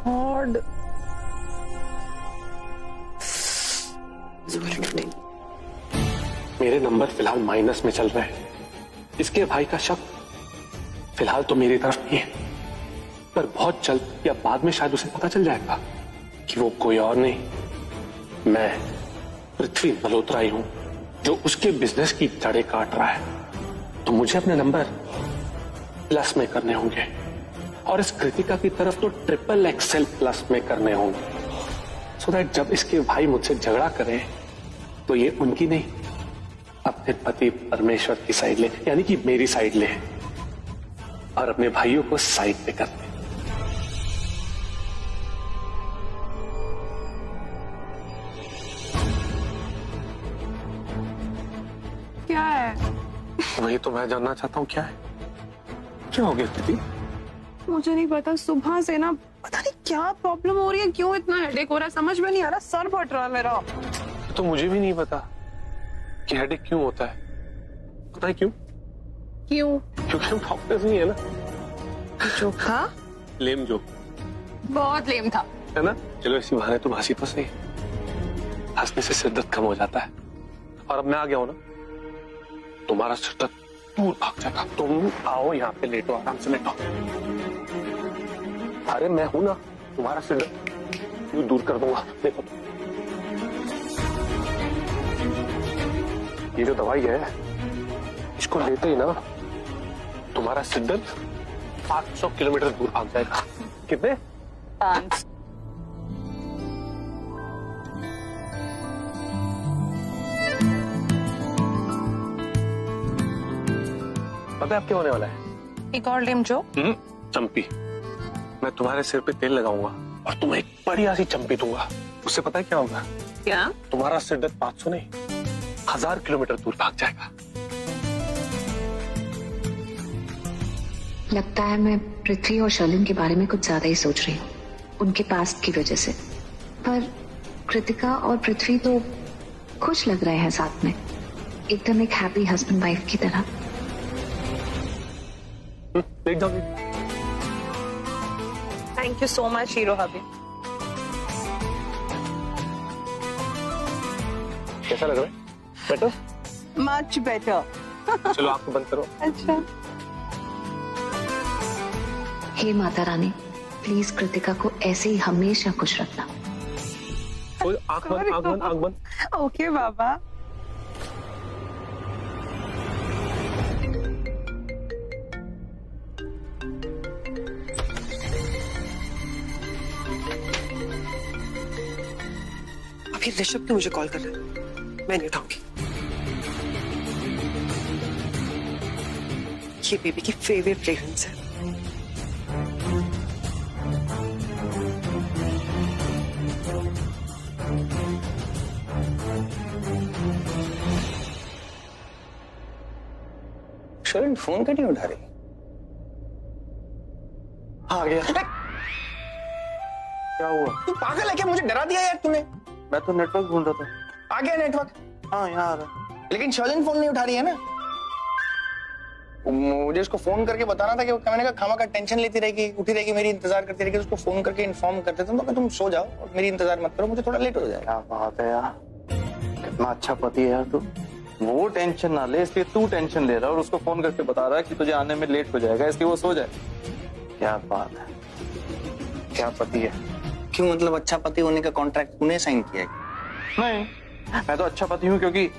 God. मेरे number फिलहाल minus में चल रहे हैं। इसके भाई का शक फिलहाल तो मेरी तरफ नहीं है, पर बहुत जल्द या बाद में शायद उसे पता चल जाएगा कि वो कोई और नहीं, मैं पृथ्वी मल्होत्रा ही हूं जो उसके बिजनेस की जड़ें काट रहा है। तो मुझे अपने नंबर प्लस में करने होंगे और इस कृतिका की तरफ तो ट्रिपल एक्सेल प्लस में करने होंगे, सो दैट जब इसके भाई मुझसे झगड़ा करें तो ये उनकी नहीं अपने पति परमेश्वर की साइड ले, यानी कि मेरी साइड ले और अपने भाइयों को साइड पे कर दे। क्या है? वही तो मैं जानना चाहता हूँ, क्या है, क्या हो गया स्थिति? मुझे नहीं पता, सुबह से ना पता नहीं क्या प्रॉब्लम हो रही है, क्यों इतना हेडेक हो रहा है, समझ में नहीं आ रहा, सर फट रहा है मेरा। तो मुझे भी नहीं पता कि हेडेक क्यों होता है। पता है क्यों? क्यों? क्योंकि हम डॉक्टर्स नहीं है ना। जो था लेम जो बहुत लेम था, है ना। चलो इसी बहाने तुम हंसी तो सही, हंसने से सिर दर्द कम हो जाता है। और अब मैं आ गया हूं ना, तुम्हारा सिर दर्द दूर भाग जाएगा। तुम आओ यहाँ पे, लेटो, आराम से लेटो। अरे मैं हूं ना, तुम्हारा सिर दर्द यूं दूर कर दूंगा। देखो तुम, ये जो दवाई है इसको लेते ही ना तुम्हारा सिर दर्द 500 किलोमीटर दूर भाग जाएगा। कितने? 5। पता है अब क्या होने वाला है? एक और लेम जो चंपी। मैं तुम्हारे सिर पे तेल लगाऊंगा और तुम्हें एक बढ़िया सी चंपी दूंगा। उससे पता है क्या होगा? क्या? तुम्हारा सिर दर्द 500 नहीं 1000 किलोमीटर दूर भाग जाएगा। लगता है मैं पृथ्वी और शर्लिन के बारे में कुछ ज्यादा ही सोच रही हूँ, उनके पास्ट की वजह से। पर कृतिका और पृथ्वी तो खुश लग रहे हैं साथ में, एकदम एक हैप्पी हस्बैंड वाइफ की तरह। देख जाओगे। Thank you so much hero hubby. कैसा लग रहा है? बेटर? Much better. चलो आंखें बंद करो। अच्छा। हे माता रानी, प्लीज कृतिका को ऐसे ही हमेशा खुश रखना। आंख बंद, आंख बंद, आंख बंद। ओके बाबा। अभी ऋषभ ने मुझे कॉल कर रहा है, मैं नहीं उठाऊंगी। ये बेबी की फेवरेट फ्रेग्रेंस है। शर्लिन फोन क्यों नहीं उठा रही? आ गया। क्या हुआ? तू पागल है क्या? मुझे डरा दिया यार तूने। मैं तो नेटवर्क ढूंढ रहा था। आ गया नेटवर्क? हाँ यहाँ आ रहा। लेकिन शर्लिन फोन नहीं उठा रही है ना। मुझे उसको फोन करके बताना था कि मैंने कहा खामा का टेंशन लेती रहेगी, उठी रहेगी, मेरी इंतजार करती रहेगी। उसको फोन करके इन्फॉर्म करते थे तो तुम सो जाओ और मेरी इंतजार मत करो, मुझे थोड़ा लेट हो जाएगा। क्या बात है यार, कितना अच्छा पति है यार तू। वो टेंशन ना ले इसलिए तू टेंशन ले रहा है और उसको फोन करके बता रहा है कि तुझे आने में लेट हो जाएगा इसलिए वो सो जाए। क्या बात है, क्या पति है। क्यों, मतलब अच्छा पति होने का कॉन्ट्रैक्ट तूने साइन किया है? नहीं, मैं तो अच्छा पति हूँ क्योंकि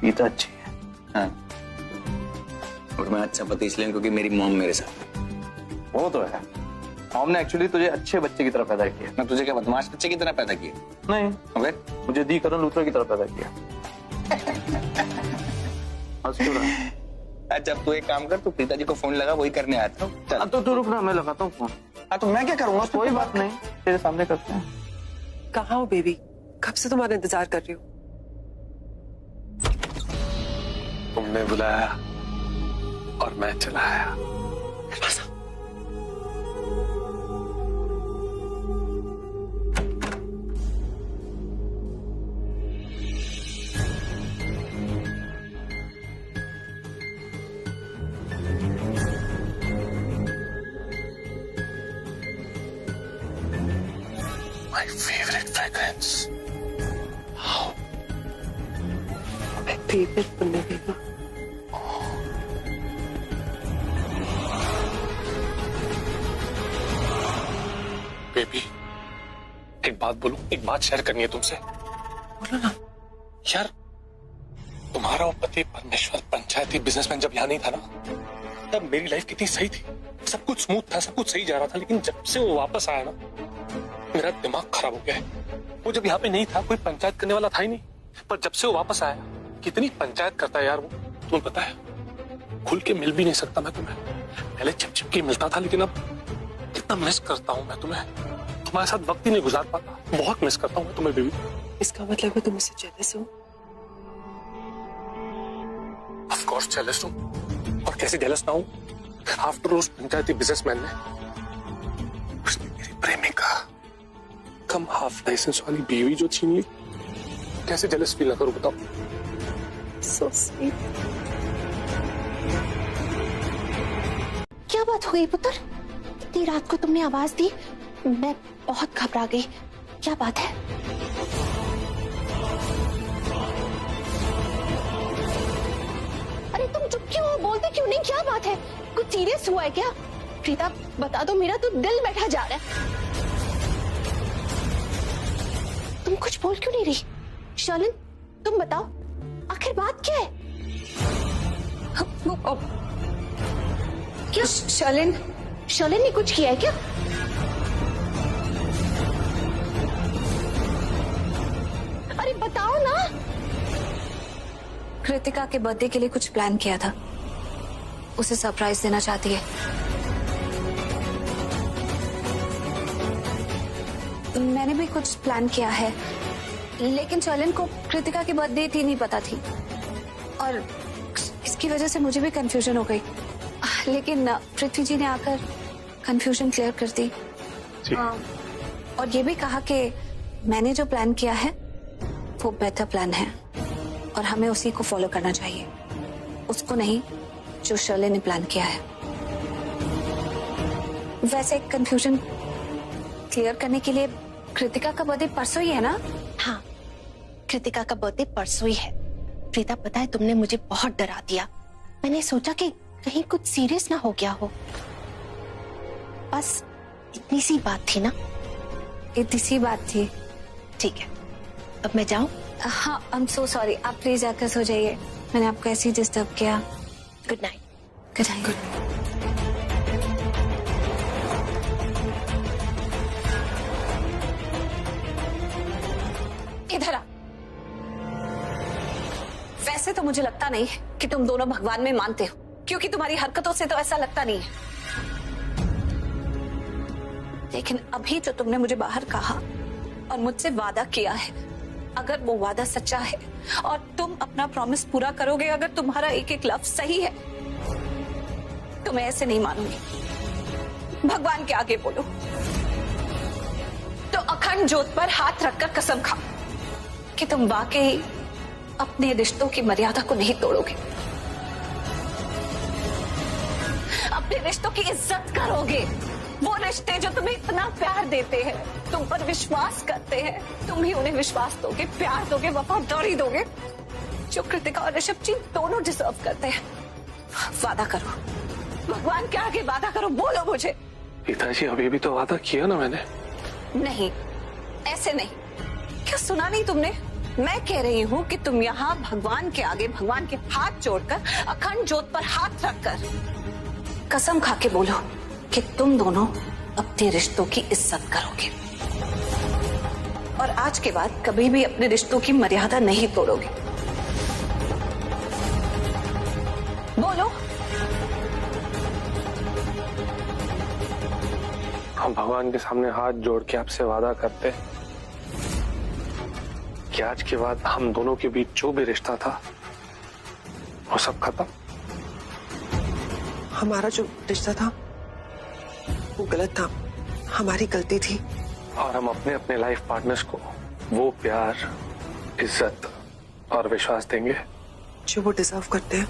ये तो अच्छी है। हाँ। और मैं अच्छा पति इसलिए क्योंकि मेरी मॉम मेरे साथ। वो तो है, हमने एक्चुअली तुझे अच्छे बच्चे की तरह पैदा किया। मैं तुझे क्या बदमाश बच्चे की तरह पैदा किया? नहीं, ओके, मुझे दी करण लूथरा की तरह पैदा किया। अच्छा अब तू एक काम कर, तू पिताजी को फोन लगा, वही करने आता हूँ। चल तो तू रुकना, मैं लगाता हूँ फोन। हाँ तो मैं क्या करूंगा? कोई बात नहीं, तेरे सामने करते हैं। कहाँ हो बेबी? कब से तुम्हारा इंतजार कर रही हूँ। तुमने बुलाया और मैं चला आया। My favorite fragrance. फेवरेट बनने देगा। बेबी, एक बात बोलूं, एक बात शेयर करनी है तुमसे। बोलो ना। यार, तुम्हारा वो पति परमेश्वर पंचायती बिजनेसमैन जब यहाँ नहीं था ना, तब मेरी लाइफ कितनी सही थी, सब कुछ स्मूथ था, सब कुछ सही जा रहा था। लेकिन जब से वो वापस आया ना, मेरा दिमाग खराब हो गया है। वो जब यहाँ पे नहीं था, कोई पंचायत करने वाला था ही नहीं, पर जब से वो वापस आया, कितनी पंचायत करता है यार वो, तुम्हें पता है। खुल के मिल भी नहीं सकता मैं तुम्हें। पहले चिप चिप के मिलता था, लेकिन अब कितना मिस करता हूँ मैं तुम्हें। तुम्हारे साथ वक्त ही नहीं गुजार पाता। बहुत मिस करता हूँ मैं तुम्हें बेबी। इसका मतलब है तुम मुझसे जेलस हो? ऑफ कोर्स जेलस हूँ, और कैसे जेलस ना हूँ। आफ्टर उस पंचायती बिजनेसमैन ने, उसने मेरी प्रेमिका, कम हाफ लाइसेंस वाली बीवी जो छीन ली, कैसे जेलस फील ना करूँ बताओ। So sweet. क्या बात हो गई पुत्र? इतनी रात को तुमने आवाज दी, मैं बहुत घबरा गई। क्या बात है? अरे तुम चुप क्यों हो? बोलते क्यों नहीं? क्या बात है? कुछ सीरियस हुआ है क्या? प्रीता बता दो, मेरा तो दिल बैठा जा रहा है। तुम कुछ बोल क्यों नहीं रही? शर्लिन तुम बताओ, आखिर बात क्या है? क्या शर्लिन ने कुछ किया है क्या? अरे बताओ ना। कृतिका के बर्थडे के लिए कुछ प्लान किया था, उसे सरप्राइज देना चाहती है। मैंने भी कुछ प्लान किया है, लेकिन शर्लिन को कृतिका की बर्थडे थी नहीं पता थी, और इसकी वजह से मुझे भी कंफ्यूजन हो गई। लेकिन पृथ्वी जी ने आकर कंफ्यूजन क्लियर कर दी, और ये भी कहा कि मैंने जो प्लान किया है वो बेहतर प्लान है, और हमें उसी को फॉलो करना चाहिए, उसको नहीं जो शर्लिन ने प्लान किया है। वैसे कंफ्यूजन क्लियर करने के लिए कृतिका का बर्थडे परसों ही है ना? हाँ, कृतिका का बर्थडे परसों ही है। प्रीता पता है तुमने मुझे बहुत डरा दिया। मैंने सोचा कि कहीं कुछ सीरियस ना हो गया हो। बस इतनी सी बात थी ना? इतनी सी बात थी। ठीक है, अब मैं जाऊं? हाँ, आई एम सो सॉरी, आप प्लीज जाकर सो जाइए, मैंने आपको ऐसे ही डिस्टर्ब किया। Good night. Good night. इधर आ। वैसे तो मुझे लगता नहीं कि तुम दोनों भगवान में मानते हो, क्योंकि तुम्हारी हरकतों से तो ऐसा लगता नहीं है। लेकिन अभी जो तुमने मुझे बाहर कहा और मुझसे वादा किया है, अगर वो वादा सच्चा है और तुम अपना प्रॉमिस पूरा करोगे, अगर तुम्हारा एक एक लफ्ज सही है, तो मैं ऐसे नहीं मानूंगी। भगवान के आगे बोलो तो अखंड ज्योत पर हाथ रखकर कसम खाओ कि तुम वाकई अपने रिश्तों की मर्यादा को नहीं तोड़ोगे, अपने रिश्तों की इज्जत करोगे। वो रिश्ते जो तुम्हें इतना प्यार देते हैं, तुम पर विश्वास करते हैं, तुम भी उन्हें विश्वास दोगे, प्यार दोगे, वफादारी दोगे, जो कृतिका और ऋषभ जी दोनों डिजर्व करते हैं। वादा करो, भगवान के आगे वादा करो, बोलो मुझे। पिताजी अभी भी तो वादा किया ना मैंने। नहीं, ऐसे नहीं। क्या सुना नहीं तुमने? मैं कह रही हूँ कि तुम यहाँ भगवान के आगे, भगवान के हाथ जोड़कर, अखंड ज्योत पर हाथ रखकर कसम खा के बोलो कि तुम दोनों अपने रिश्तों की इज्जत करोगे और आज के बाद कभी भी अपने रिश्तों की मर्यादा नहीं तोड़ोगे। बोलो। हम भगवान के सामने हाथ जोड़ के आपसे वादा करते हैं कि आज के बाद हम दोनों के बीच जो भी रिश्ता था वो सब खत्म। हमारा जो रिश्ता था वो गलत था, हमारी गलती थी, और हम अपने अपने लाइफ पार्टनर्स को वो प्यार, इज्जत और विश्वास देंगे जो वो डिजर्व करते हैं।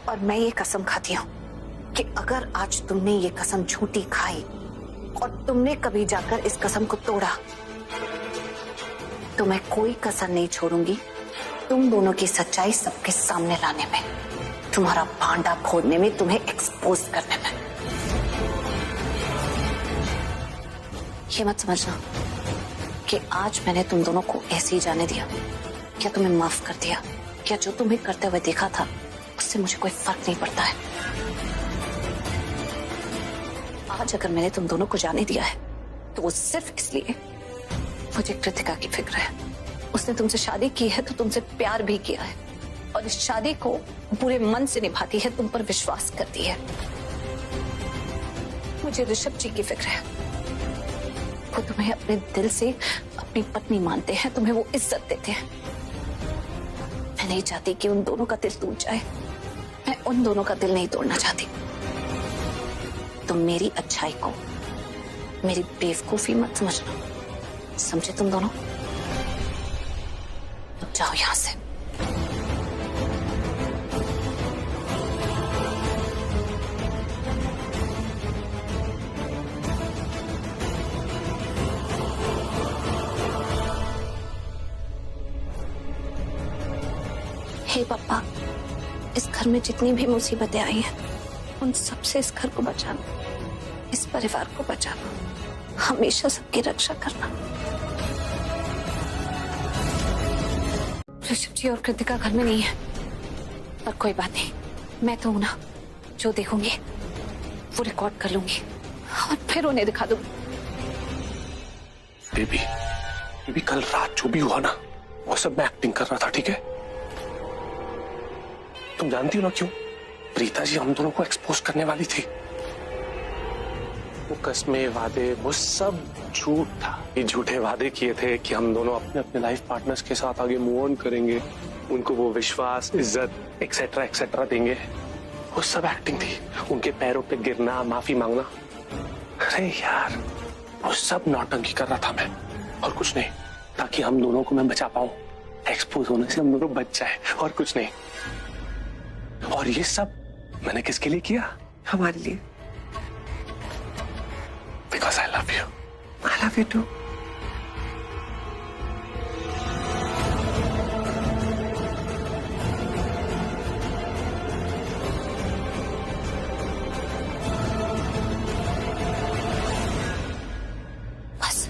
और मैं ये कसम खाती हूँ कि अगर आज तुमने ये कसम झूठी खाई और तुमने कभी जाकर इस कसम को तोड़ा तो मैं कोई कसर नहीं छोड़ूंगी तुम दोनों की सच्चाई सबके सामने लाने में, तुम्हारा भांडा फोड़ने में, तुम्हें एक्सपोज करने में। ये मत समझना कि आज मैंने तुम दोनों को ऐसे ही जाने दिया, क्या तुम्हें माफ कर दिया, क्या जो तुम्हें करते हुए देखा था उससे मुझे कोई फर्क नहीं पड़ता है। आज अगर मैंने तुम दोनों को जाने दिया है तो वो सिर्फ इसलिए मुझे कृतिका की फिक्र है। उसने तुमसे शादी की है तो तुमसे प्यार भी किया है और इस शादी को पूरे मन से निभाती है, तुम पर विश्वास करती है। मुझे ऋषभ जी की फिक्र है, वो तुम्हें अपने दिल से अपनी पत्नी मानते हैं, तुम्हें वो इज्जत देते हैं। मैं नहीं चाहती कि उन दोनों का दिल टूट जाए, मैं उन दोनों का दिल नहीं तोड़ना चाहती। तुम मेरी अच्छाई को मेरी बेवकूफी मत समझना, समझे तुम दोनों? अब जाओ यहां से। हे पापा, इस घर में जितनी भी मुसीबतें आई हैं उन सब से इस घर को बचाना, इस परिवार को बचाना, हमेशा सबकी रक्षा करना। ऋषभ जी और कृतिका घर में नहीं है, पर कोई बात नहीं, मैं तो हूं ना, जो देखूंगी वो रिकॉर्ड कर लूंगी और फिर उन्हें दिखा दूंगी। बेबी कल रात जो भी हुआ ना वो सब मैं एक्टिंग कर रहा था, ठीक है? तुम जानती हो ना क्यों? प्रीता जी हम दोनों को एक्सपोज करने वाली थी। वो कस्में, वादे, वो सब झूठ था। ये झूठे वादे किए थे कि हम दोनों अपने अपने लाइफ पार्टनर्स के साथ आगे मूव ऑन करेंगे, उनको वो विश्वास, इज्जत एक्सेट्रा एक्सेट्रा देंगे। वो सब एक्टिंग थी, उनके पैरों पे गिरना, माफी मांगना। अरे यार वो सब नौटंकी कर रहा था मैं, और कुछ नहीं, ताकि हम दोनों को मैं बचा पाऊं, एक्सपोज होने से हम दोनों बच जाए, और कुछ नहीं। और ये सब मैंने किसके लिए किया? हमारे लिए। Because I love you. I love you too. बस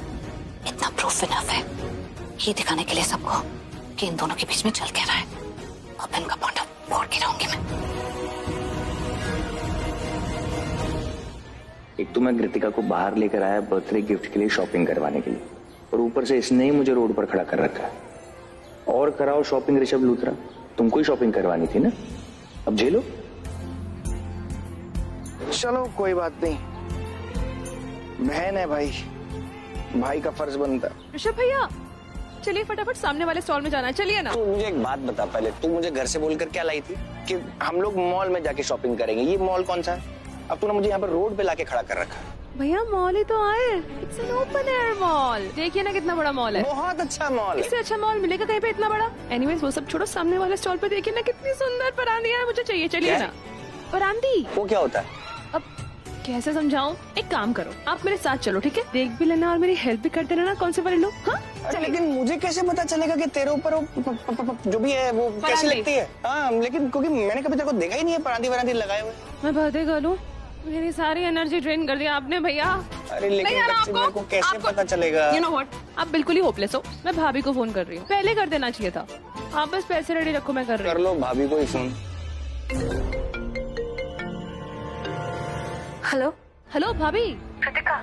इतना प्रूफ इनफ है, ये दिखाने के लिए सबको कि इन दोनों के बीच में चल क्या रहा है। अब इनका भांडा फोड़ के रहूंगी मैं। एक तो मैं कृतिका को बाहर लेकर आया बर्थडे गिफ्ट के लिए शॉपिंग करवाने के लिए, और ऊपर से इसने ही मुझे रोड पर खड़ा कर रखा है। और कराओ शॉपिंग ऋषभ लूथरा, तुमको ही शॉपिंग करवानी थी ना, अब झेलो। चलो कोई बात नहीं, बहन है भाई, भाई का फर्ज बनता है। ऋषभ भैया चलिए फटाफट सामने वाले स्टॉल में जाना है, चलिए ना। तू मुझे एक बात बता पहले, तू मुझे घर से बोलकर क्या लाई थी कि हम लोग मॉल में जाके शॉपिंग करेंगे? ये मॉल कौन सा है? अब तूने मुझे यहाँ पर रोड पे लाके खड़ा कर रखा है। भैया मॉल ही तो आए, it's an open air mall. देखिए ना कितना बड़ा मॉल है। बहुत अच्छा मॉल है। इससे अच्छा मॉल मिलेगा कहीं पे इतना बड़ा? एनीवेज वो सब छोड़ो, सामने वाले स्टॉल पे देखिए ना कितनी सुंदर परांदियां है, मुझे चाहिए। चलिए ना। परांदी वो क्या होता है? अब कैसे समझाऊं? एक काम करो, आप मेरे साथ चलो, ठीक है? देख भी लेना और मेरी हेल्प भी कर देना ना, कौन से वाले लोग। हाँ लेकिन मुझे कैसे पता चलेगा कि तेरे ऊपर जो भी है वो कैसी लगती है? हाँ लेकिन क्योंकि मैंने कभी तेरे को देखा ही नहीं है परांदी वरांदी लगाए हुए। मैं बर्थडे करूँ, मेरी सारी एनर्जी ड्रेन कर दिया आपने भैया। अरे लेकिन मेरे को कैसे पता चलेगा? यू नो व्हाट, आप बिल्कुल ही होपलेस हो। मैं भाभी को फोन कर रही हूँ, पहले कर देना चाहिए था। आप बस पैसे रेडी रखो, मैं कर रही हूँ। कर लो भाभी को ही फोन। हेलो हेलो भाभी। कृतिका,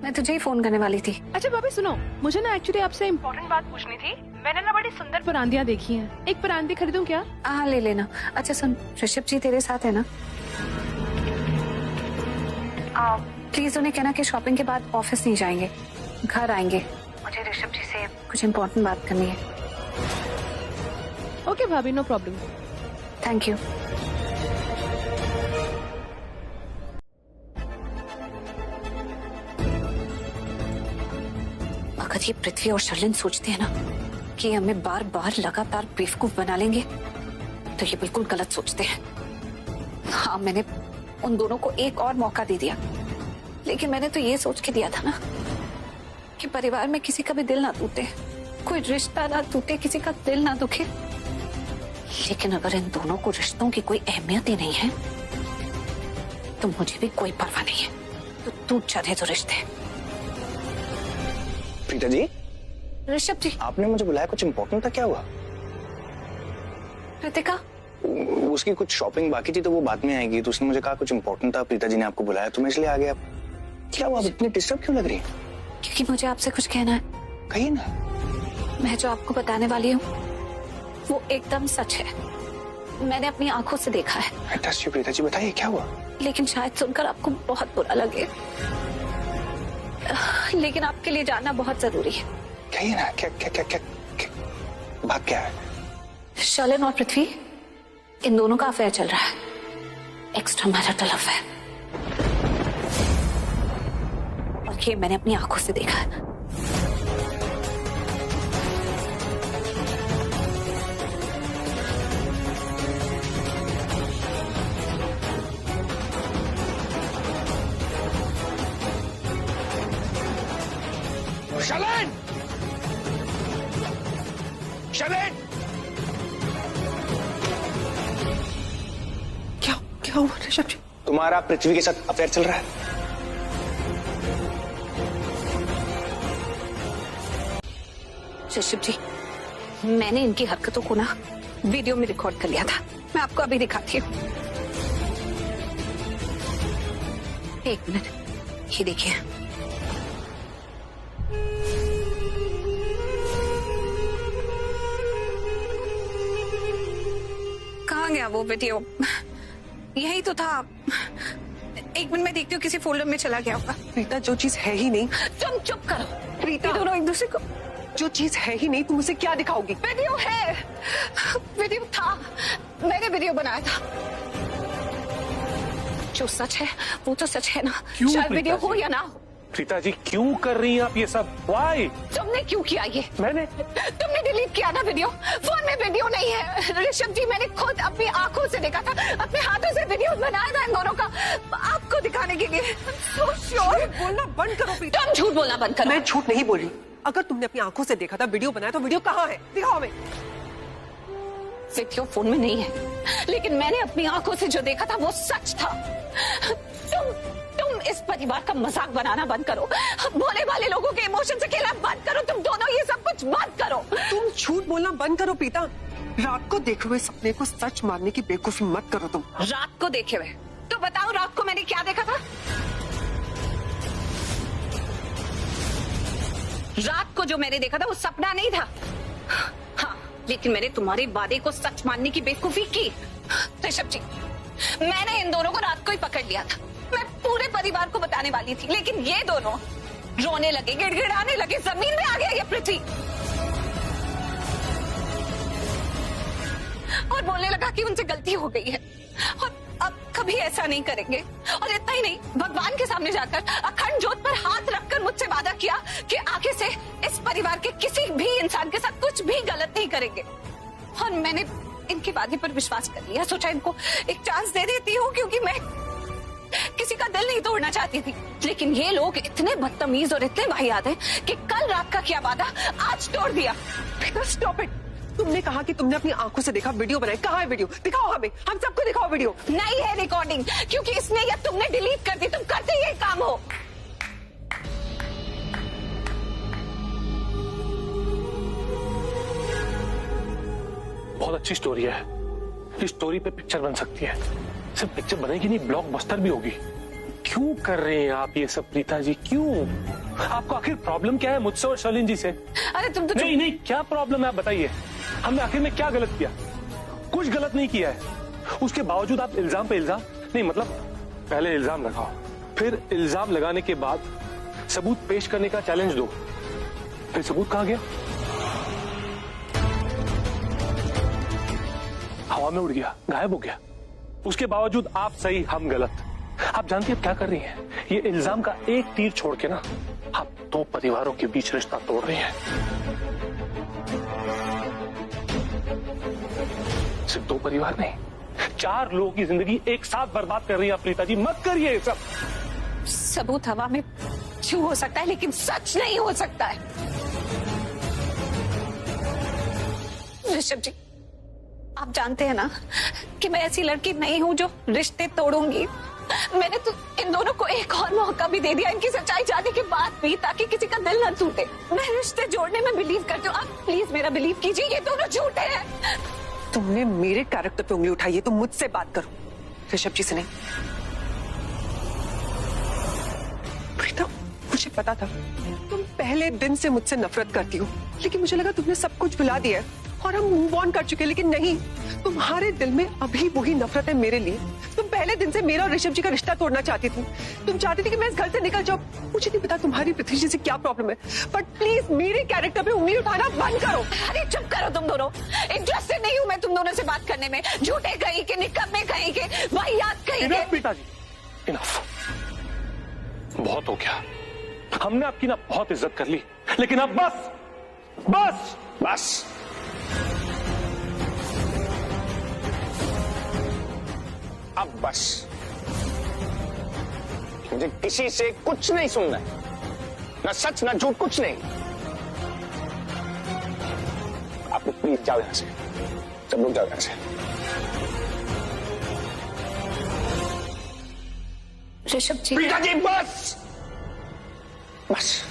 मैं तुझे ही फोन करने वाली थी। अच्छा भाभी सुनो, मुझे ना एक्चुअली आपसे इम्पोर्टेंट बात पूछनी थी। मैंने ना बड़ी सुंदर परांदियां देखी हैं, एक परांदी खरीदूं क्या? हाँ ले लेना। अच्छा सुन, ऋषभ जी तेरे साथ है ना? प्लीज उन्हें कहना कि शॉपिंग के बाद ऑफिस नहीं जाएंगे, घर आएंगे। मुझे ऋषभ जी से कुछ इम्पोर्टेंट बात करनी है। ओके भाभी, नो प्रॉब्लम। Thank you. अगर ये पृथ्वी और शर्लिन सोचते हैं ना कि हमें बार बार लगातार बेवकूफ बना लेंगे, तो ये बिल्कुल गलत सोचते हैं। हाँ मैंने उन दोनों को एक और मौका दे दिया, लेकिन मैंने तो ये सोच के दिया था ना कि परिवार में किसी का भी दिल ना टूटे, कोई रिश्ता ना टूटे, किसी का दिल ना दुखे। लेकिन अगर इन दोनों को रिश्तों की कोई अहमियत ही नहीं है तो मुझे भी कोई परवाह नहीं है, तो टूट जाते तो रिश्ते। प्रीता जी, ऋषभ जी, आपने मुझे बुलाया, कुछ इम्पोर्टेंट था? क्या हुआ? कृतिका, उसकी कुछ शॉपिंग बाकी थी तो वो बाद में आएगी, तो उसने मुझे कहा कुछ इम्पोर्टेंट था, प्रीता जी ने आपको बुलाया तो मैं इसलिए आ गया। क्या हुआ? आप इतनी डिस्टर्ब क्यों लग रही है? क्योंकि मुझे आपसे कुछ कहना है। कहिए ना। मैं जो आपको बताने वाली हूँ वो एकदम सच है, मैंने अपनी आंखों से देखा है। I trust you, Preeta ji, बताइए क्या हुआ? लेकिन शायद सुनकर आपको बहुत बुरा लगे, लेकिन आपके लिए जानना बहुत जरूरी है। कहिए ना, क्या क्या क्या क्या, क्या बात क्या है? शलन और पृथ्वी, इन दोनों का अफेयर चल रहा है, एक्स्ट्रा मैरिटल अफेयर, और ये मैंने अपनी आंखों से देखा है। शलन! शलन! क्या क्या हुआ ऋषभ जी? तुम्हारा पृथ्वी के साथ अफेयर चल रहा है? ऋषभ जी, मैंने इनकी हरकतों को ना वीडियो में रिकॉर्ड कर लिया था, मैं आपको अभी दिखाती हूँ। एक मिनट, ये देखिए। कहाँ गया वो वीडियो? यही तो था। एक मिनट में देखती हूँ, किसी फोल्डर में चला गया होगा। प्रीता, जो चीज है ही नहीं। तुम चुप करो। प्रीता, ये दोनों एक दूसरे को, जो चीज है ही नहीं तुम उसे क्या दिखाओगी? वीडियो है, वीडियो था, मैंने वीडियो बनाया था। जो सच है वो तो सच है ना, चाहे वीडियो हो या ना हो। प्रीता जी, क्यों कर रही हैं आप ये सब? Why? तुमने क्यों किया ये? तुमने डिलीट किया ना वीडियो, फोन में वीडियो नहीं है। ऋषभ जी, मैंने खुद अपनी आंखों से देखा था, अपने हाथों से वीडियो बनाया था इन दोनों का, आपको दिखाने के लिए। So sure। बोलना बंद करो प्रीता। तुम झूठ बोलना बंद करो। मैं झूठ नहीं बोल रही। अगर तुमने अपनी आंखों से देखा था, वीडियो बनाया, तो वीडियो कहाँ है? दिखाओ हमें। वीडियो फोन में नहीं है, लेकिन मैंने अपनी आंखों से जो देखा था वो सच था। तुम इस परिवार का मजाक बनाना बंद करो, भोले वाले लोगों के इमोशन से खेलना बंद करो, तुम दोनों ये सब कुछ बंद करो। तुम झूठ बोलना बंद करो प्रीता। रात को देखे हुए सपने को सच मानने की बेवकूफी मत करो तुम। रात को देखे हुए? तो बताओ, रात को मैंने क्या देखा था? रात को जो मैंने देखा था वो सपना नहीं था। हाँ, लेकिन मैंने तुम्हारे वादे को सच मानने की बेवकूफी की। ऋषभ जी, मैंने इन दोनों को रात को ही पकड़ लिया था, मैं पूरे परिवार को बताने वाली थी, लेकिन ये दोनों रोने लगे, गिड़गिड़ाने लगे, जमीन में आ गया ये पृथ्वी और बोलने लगा कि उनसे गलती हो गई है और अब कभी ऐसा नहीं करेंगे। और इतना ही नहीं, भगवान के सामने जाकर अखंड ज्योत पर हाथ रखकर मुझसे वादा किया कि आगे से इस परिवार के किसी भी इंसान के साथ कुछ भी गलत नहीं करेंगे। और मैंने इनके वादे पर विश्वास कर लिया, सोचा इनको एक चांस दे देती हूँ, क्योंकि मैं किसी का दिल नहीं तोड़ना चाहती थी। लेकिन ये लोग इतने बदतमीज और इतने वाहियात हैं कि कल रात का किया वादा आज तोड़ दिया। Stop it. तुमने कहा कि तुमने अपनी आंखों से देखा, वीडियो बनाई, कहाँ है वीडियो? दिखाओ हमें, हम सबको दिखाओ वीडियो। नहीं है रिकॉर्डिंग, क्योंकि इसने या तुमने डिलीट कर दी, तुम करते ये काम हो। बहुत अच्छी स्टोरी है, इस स्टोरी पे पिक्चर बन सकती है। सिर्फ पिक्चर बनेगी नहीं, ब्लॉकबस्टर भी होगी। क्यों कर रहे हैं आप ये सब प्रीता जी? क्यों? आपको आखिर प्रॉब्लम क्या है मुझसे और शलिन जी से? अरे तुम तो नहीं, क्या प्रॉब्लम है आप बताइए। हमने आखिर में क्या गलत किया? कुछ गलत नहीं किया है, उसके बावजूद आप इल्जाम पे इल्जाम नहीं, मतलब पहले इल्जाम लगाओ, फिर इल्जाम लगाने के बाद सबूत पेश करने का चैलेंज दो, फिर सबूत कहाँ गया? हवा में उड़ गया, गायब हो गया। उसके बावजूद आप सही, हम गलत। आप जानती हैं क्या कर रही हैं? ये इल्जाम का एक तीर छोड़ के ना आप दो परिवारों के बीच रिश्ता तोड़ रही हैं। सिर्फ दो परिवार नहीं, 4 लोगों की जिंदगी एक साथ बर्बाद कर रही है प्रीता जी, मत करिए ये सब। सबूत हवा में छू हो सकता है लेकिन सच नहीं हो सकता है। ऋषभ जी, आप जानते हैं ना कि मैं ऐसी लड़की नहीं हूं जो रिश्ते तोड़ूंगी। मैंने तो इन दोनों को एक और मौका भी दे दिया इनकी सच्चाई जानने के बाद भी, ताकि किसी का दिल न टूटे। मैं रिश्ते जोड़ने में बिलीव करती हूँ, आप प्लीज मेरा बिलीव कीजिए, ये दोनों झूठे हैं। तुमने मेरे कैरेक्टर पे उंगली उठाई है, तुम मुझसे बात करो, ऋषभ जी से नहीं। प्रीता, मुझे पता था तुम पहले दिन से मुझसे नफरत करती हो, लेकिन मुझे लगा तुमने सब कुछ भुला दिया है और हम मूव ऑन कर चुके, लेकिन नहीं, तुम्हारे दिल में अभी वही नफरत है मेरे लिए। तुम पहले दिन से मेरा और ऋषभ जी का रिश्ता तोड़ना चाहती थी। तुम चाहती थी कि मैं इस घर से निकल जाऊं। मुझे नहीं पता तुम्हारी पृथ्वी जी से क्या प्रॉब्लम है, बट प्लीज मेरे कैरेक्टर पे उंगली उठाना बंद करो। अरे चुप करो तुम दोनों, इंटरेस्टेड नहीं हूं मैं तुम दोनों से बात करने में। झूठे कहीं के, निकम्मे कहीं के, वाहियात कहीं के। इनफ पिताजी, इनफ, बहुत हो गया। हमने आपकी ना बहुत इज्जत कर ली, लेकिन अब बस बस बस। अब बस, मुझे किसी से कुछ नहीं सुनना है, ना सच ना झूठ, कुछ नहीं। आप लोग प्लीज जाओ यहां से, सब लोग जाओ यहां से। ऋषभ जी, पिताजी बस बस।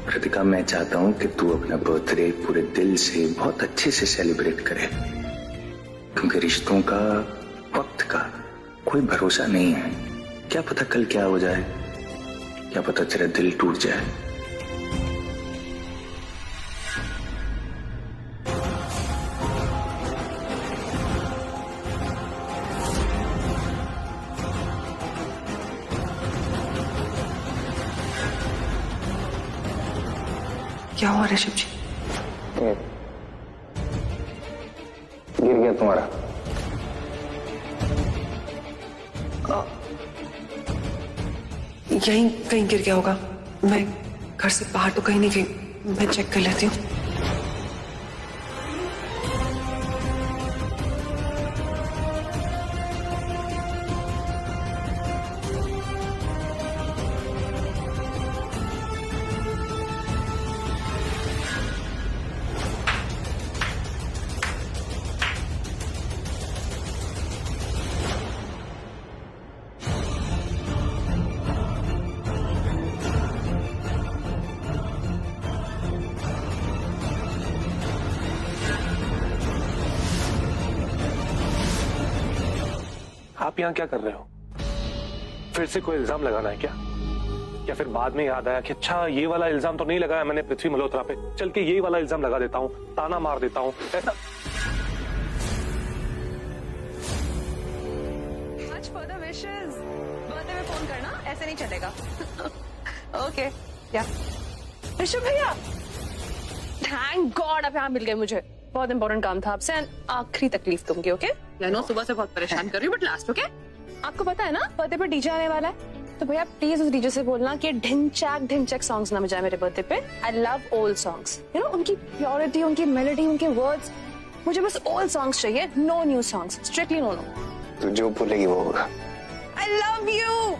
कृतिका, मैं चाहता हूं कि तू अपना बर्थडे पूरे दिल से बहुत अच्छे से सेलिब्रेट करे, क्योंकि रिश्तों का, वक्त का कोई भरोसा नहीं है। क्या पता कल क्या हो जाए, क्या पता तेरा दिल टूट जाए। क्या हुआ ऋषभ जी? गिर गया तुम्हारा। यहीं कहीं गिर गया होगा, मैं घर से बाहर तो कहीं नहीं गई, मैं चेक कर लेती हूँ। आप यहाँ क्या कर रहे हो? फिर से कोई इल्जाम लगाना है क्या? या फिर बाद में याद आया कि अच्छा ये वाला इल्जाम तो नहीं लगाया मैंने पृथ्वी मल्होत्रा पे, चल के ये वाला इल्जाम लगा देता हूँ, ताना मार देता हूँ, ऐसा? Much further wishes. बर्थडे में फोन करना, ऐसे नहीं चलेगा। ओके, या ऋषभ भैया, थैंक गॉड आप यहाँ मिल गए मुझे। बहुत इंपॉर्टेंट काम था आपसे, आखिरी तकलीफ दूंगी। ओके, मैं नो सुबह से बहुत परेशान कर रही हूँ, बट लास्ट। ओके, आपको पता है ना बर्थडे पे डीजे आने वाला है, तो भैया प्लीज उस डीजे से बोलना कि ढिंचैक सॉन्ग्स ना बजाए मेरे बर्थडे पे। I love old songs, you know, उनकी प्योरिटी, उनकी मेलोडी, उनके वर्ड्स, मुझे बस ओल्ड सॉन्ग्स चाहिए, no new songs, strictly no. तू जो बोलेगी वो होगा। I love you.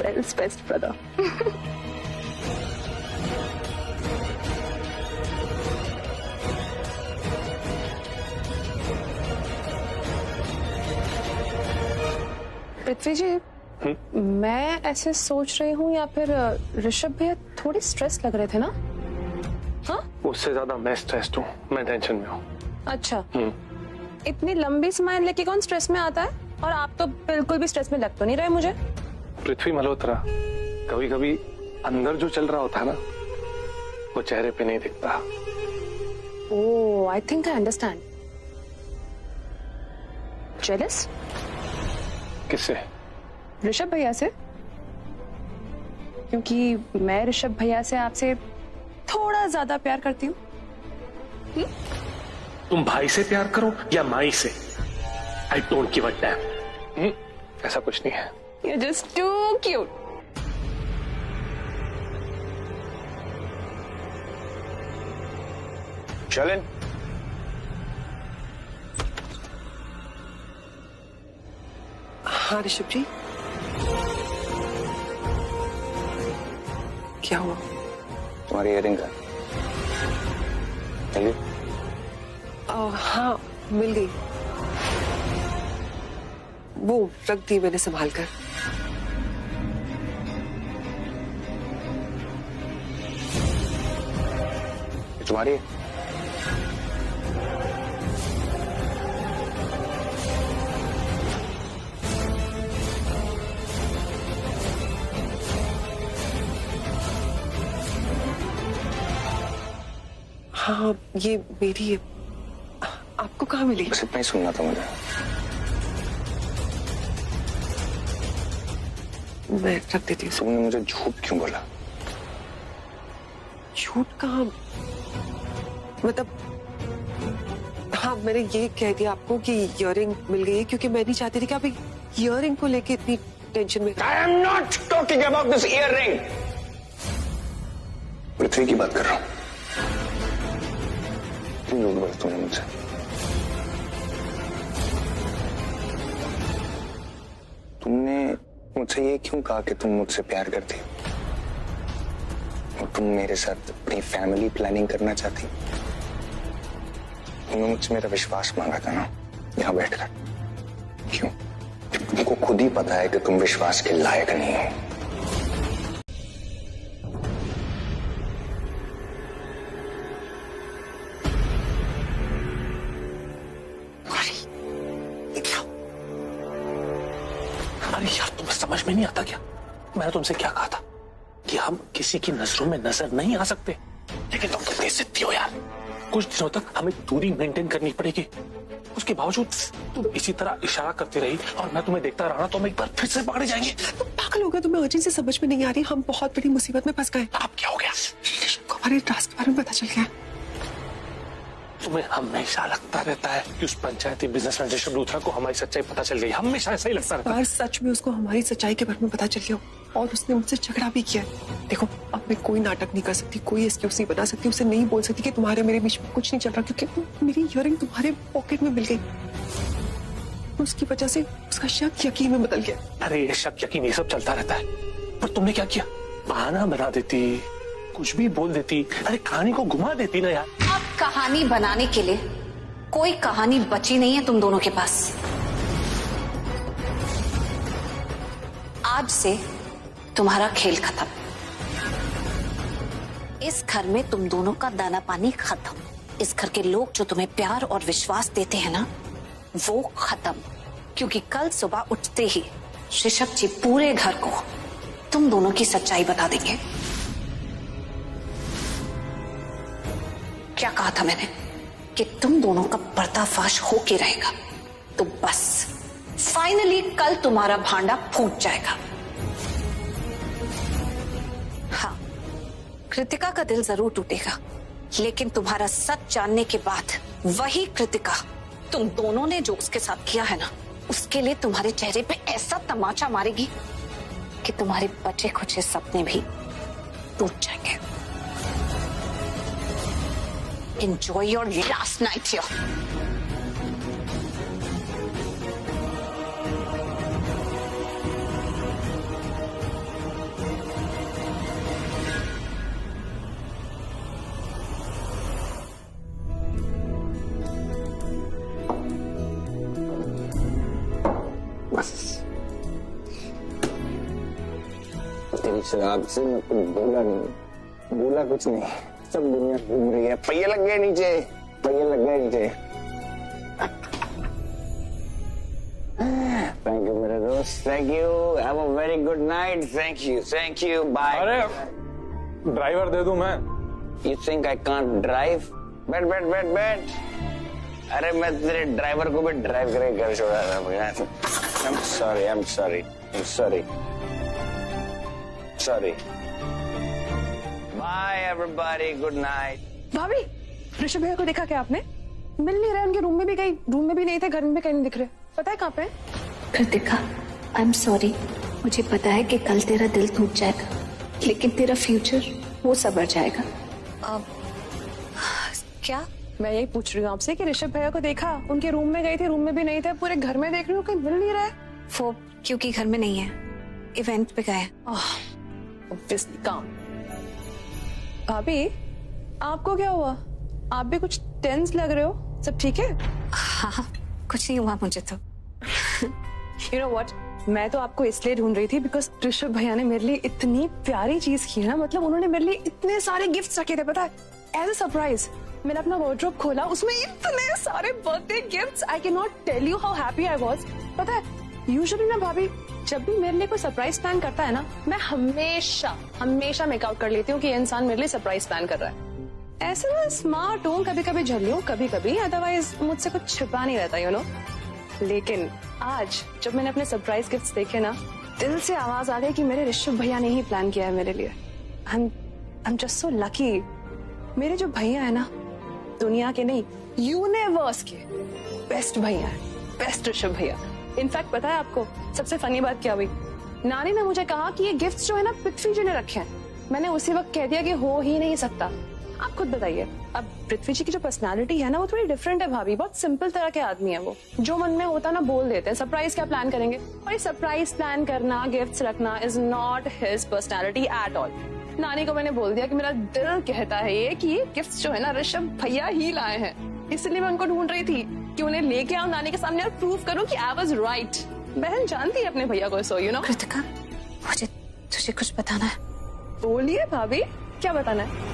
World's best brother. Prithvi ji, मैं ऐसे सोच रही हूँ या फिर ऋषभ भैया थोड़ी स्ट्रेस लग रहे थे ना? हाँ, उससे ज्यादा मैं स्ट्रेस्ड हूँ, मैं टेंशन में हूँ। अच्छा, इतनी लंबी स्माइल लेके कौन स्ट्रेस में आता है? और आप तो बिल्कुल भी स्ट्रेस में लग तो नहीं रहे मुझे। पृथ्वी मल्होत्रा, कभी कभी अंदर जो चल रहा होता है ना, वो चेहरे पे नहीं दिखता। Oh, I think I understand. Jealous? किससे? ऋषभ भैया से, क्योंकि मैं ऋषभ भैया से आपसे थोड़ा ज्यादा प्यार करती हूँ। तुम भाई से प्यार करो या माई से, I don't give a dam. ऐसा कुछ नहीं है। You're just too cute. Sherlyn, हाँ ऋषभ जी, क्या हुआ? तुम्हारी इयरिंग का मिल गई? हाँ मिल गई, वो रख दी मैंने संभाल कर। तुम्हारी? हाँ ये मेरी है। आपको कहाँ मिली? बस इतना ही सुनना था मुझे। मैं रख देती हूँ। तुमने मुझे झूठ क्यों बोला? झूठ कहाँ, मतलब हाँ मैंने ये कह दिया आपको कि इयररिंग मिल गई है, क्योंकि मैं नहीं चाहती थी कि आप इयररिंग को लेके इतनी टेंशन में। I am not talking about this earring. पृथ्वी की बात कर रहा हूँ। क्यों झूठ बोला तुमने मुझसे? तुमने मुझसे ये क्यों कहा कि तुम मुझसे प्यार करती हो और तुम मेरे साथ अपनी फैमिली प्लानिंग करना चाहती? तुमने मुझसे मेरा विश्वास मांगा था ना, यहाँ बैठकर। क्यों? तुमको खुद ही पता है कि तुम विश्वास के लायक नहीं हो। अरे यार, तुम्हें समझ में नहीं आता क्या? मैंने तुमसे क्या कहा था कि हम किसी की नजरों में नजर नहीं आ सकते, लेकिन तुम तो तेज सिद्धि हो यार। कुछ दिनों तक हमें दूरी मेंटेन करनी पड़ेगी। उसके बावजूद तुम इसी तरह इशारा करती रही और मैं तुम्हें देखता रहा तो हम एक बार फिर से पकड़े जाएंगे। तुम पागल हो गए, तुम्हें अर्जेंसी समझ में नहीं आ रही। हम बहुत बड़ी मुसीबत में फंस गए। अब क्या हो गया? हमारे टास्क के बारे में पता चल गया। तुम्हें हमेशा लगता रहता है कि उस पंचायती बिजनेसमैन ऋषभ लूथरा को हमारी सच्चाई पता चल गई। हमेशा ऐसा ही लगता रहता है। सच में उसको हमारी सच्चाई के बारे में पता चल गया और उसने मुझसे झगड़ा भी किया। देखो, अब मैं कोई नाटक नहीं कर सकती, कोई एक्सक्यूज नहीं बना सकती, उसे नहीं बोल सकती कि तुम्हारे मेरे बीच में कुछ नहीं चल रहा, क्योंकि मेरी इयररिंग तुम्हारे पॉकेट में मिल गई। उसकी वजह से उसका शक यकीन में बदल गया। अरे ये शक यकीन ये सब चलता रहता है, पर तुमने क्या किया? बहाना बना देती, कुछ भी बोल देती, अरे कहानी को घुमा देती ना यार। अब कहानी बनाने के लिए कोई कहानी बची नहीं है तुम दोनों के पास। आज से तुम्हारा खेल खत्म। इस घर में तुम दोनों का दाना पानी खत्म। इस घर के लोग जो तुम्हें प्यार और विश्वास देते हैं ना, वो खत्म। क्योंकि कल सुबह उठते ही ऋषभ जी पूरे घर को तुम दोनों की सच्चाई बता देंगे। क्या कहा था मैंने कि तुम दोनों का पर्दाफाश होके रहेगा। तो बस फाइनली कल तुम्हारा भांडा फूट जाएगा। हाँ, कृतिका का दिल जरूर टूटेगा, लेकिन तुम्हारा सच जानने के बाद वही कृतिका तुम दोनों ने जो उसके साथ किया है ना, उसके लिए तुम्हारे चेहरे पे ऐसा तमाचा मारेगी कि तुम्हारे बचे खुचे सपने भी टूट जाएंगे। Enjoy your last night here. बस शराब से मैं कुछ बोला कुछ नहीं, सब दुनिया घूम रही है। पहिए लग गए नीचे। थैंक यू मेरे दोस्त, thank you, have a very good night, thank you, bye. अरे ड्राइवर दे दूं मैं? You think I can't drive? बैठ। अरे मैं तेरे ड्राइवर को भी ड्राइव करके घर छोड़ा था भैया। I'm sorry. Bye everybody, good night. भाभी, ऋषभ भैया को देखा क्या आपने? मिल नहीं रहे, उनके रूम में भी नहीं थे, घर में भी कहीं नहीं दिख रहे। पता है कहाँ पे? Kritika, I am sorry. मुझे पता है कि कल तेरा दिल टूट जाएगा, लेकिन तेरा फ्यूचर वो संवर जाएगा। क्या? मैं यही पूछ रही हूँ आपसे कि ऋषभ भैया को देखा? उनके रूम में गई थी, रूम में भी नहीं थे, पूरे घर में देख रही हूँ, कहीं मिल नहीं रहा है। वो क्योंकि घर में नहीं है, इवेंट पे गए। ऑब्वियसली काम। भाभी, आपको क्या हुआ? आप भी कुछ टेंस लग रहे हो। सब ठीक है? हाँ, कुछ नहीं हुआ मुझे तो। You know what? मैं तो आपको इसलिए ढूंढ रही थी बिकॉज ऋषभ भैया ने मेरे लिए इतनी प्यारी चीज की ना, मतलब उन्होंने मेरे लिए इतने सारे गिफ्ट्स रखे थे, पता है, एज अ सरप्राइज। मैंने अपना वार्डरोब खोला, उसमें इतने सारे birthday gifts. I can not tell you how happy I was. पता है, यूजुअली ना भाभी, जब भी मेरे लिए कोई सरप्राइज प्लान करता है ना, मैं हमेशा मेकआउट कर लेती हूँ कि ये इंसान मेरे लिए सरप्राइज प्लान कर रहा है। ऐसे मैं स्मार्ट हूँ, कभी कभी झल्ली हूँ, कभी अदरवाइज मुझसे कुछ छिपा नहीं रहता, यू नो। लेकिन आज जब मैंने अपने सरप्राइज गिफ्ट्स देखे ना, दिल से आवाज आ गई कि मेरे ऋषभ भैया ने ही प्लान किया है मेरे लिए। I am just so lucky. मेरे जो भैया है ना, दुनिया के नहीं, यूनिवर्स के बेस्ट भैया है, बेस्ट ऋषभ भैया। इनफैक्ट पता है आपको सबसे फनी बात क्या हुई? नानी ने मुझे कहा कि ये गिफ्ट्स जो है ना पृथ्वी जी ने रखे हैं। मैंने उसी वक्त कह दिया कि हो ही नहीं सकता। आप खुद बताइए, अब पृथ्वी जी की जो पर्सनालिटी है ना, वो थोड़ी डिफरेंट है भाभी। बहुत सिंपल तरह के आदमी है वो, जो मन में होता ना बोल देते हैं। सरप्राइज क्या प्लान करेंगे? और सरप्राइज प्लान करना, गिफ्ट्स रखना is not his personality at all. नानी को मैंने बोल दिया कि मेरा दिल कहता है ये कि ये गिफ्ट्स जो है ना ऋषभ भैया ही लाए हैं, इसलिए मैं उनको ढूंढ रही थी कि उन्हें लेके आऊं नानी के सामने और प्रूव करूं कि आई वाज राइट। बहन जानती है अपने भैया को, सो यू नो। कृतिका, मुझे तुझे कुछ बताना है। बोलिए भाभी, क्या बताना है?